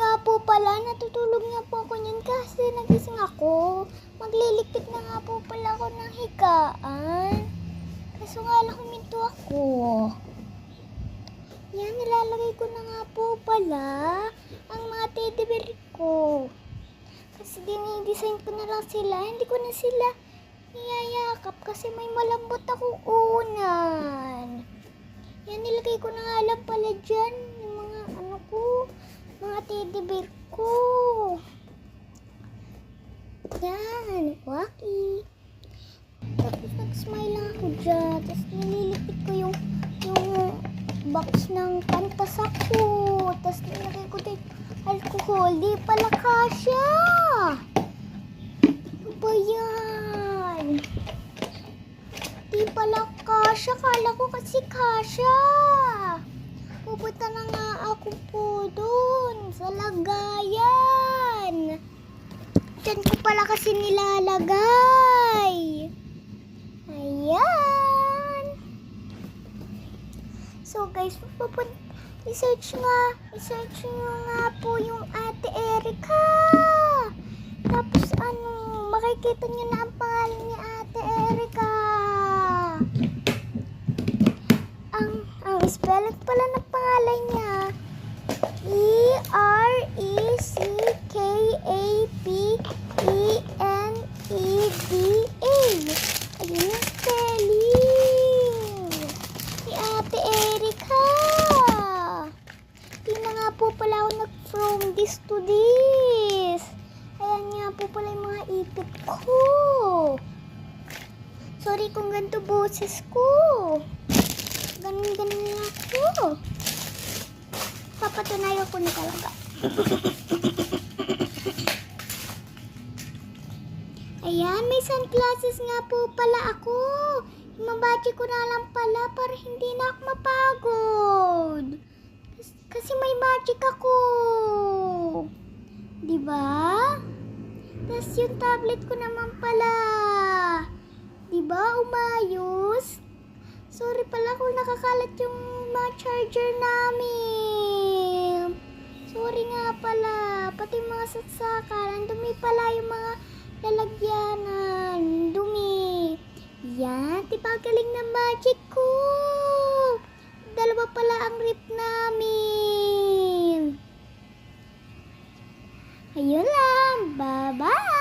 nga po pala, natutulog nga po ako niyan kasi nagising ako. Magliligpit na nga po pala ako ng higaan. Kaso nga lang huminto ako. Yan, nilalagay ko na nga po pala ang mga teddy bear ko. Kasi dinidesign ko na lang sila. Hindi ko na sila niyayakap kasi may malambot akong unan. Yan, nilagay ko na nga lang pala dyan yung mga mga teddy bear ko. Yan, waki. Tapos nag-smile lang ako dyan. Tapos nililipit ko yung box ng pantasak ko. Tapos nilagay ko din alcohol. Di pala kasya. Ano ba yan? Di pala kasya. Kala ko kasi kasya. Pupunta na nga ako po dun sa lagayan. Diyan ko pala kasi nilalagay. Ayan. So guys, i-search nyo nga po yung Ate Erica. Tapos makikita nyo na ang pangalan ni Ate Erica. Ang spelling pala ng pangalan niya, ERECAPENEDA. Ayun yung spelling ni Ate Erica. Di na nga po pala ako nag-from this to this. Ayan nga po pala yung mga ipit ko. Sorry kung ganito boses ko. Ganun lang ako. Papatunayan ko na talaga. Ayan, may sunglasses nga po pala ako. Imabachi ko na lang pala para hindi na ako mapagod. Kasi may magic ako. Diba? Tapos yung tablet ko naman pala. Diba, umayos? Sorry pala kung nakakalat yung mga charger namin. Sorry nga pala. Pati mga saksakan. Dumi pala yung mga lalagyanan. Dumi. Yan. Galing na magic ko. Dalawa pala ang rip namin. Ayun lang. Bye-bye.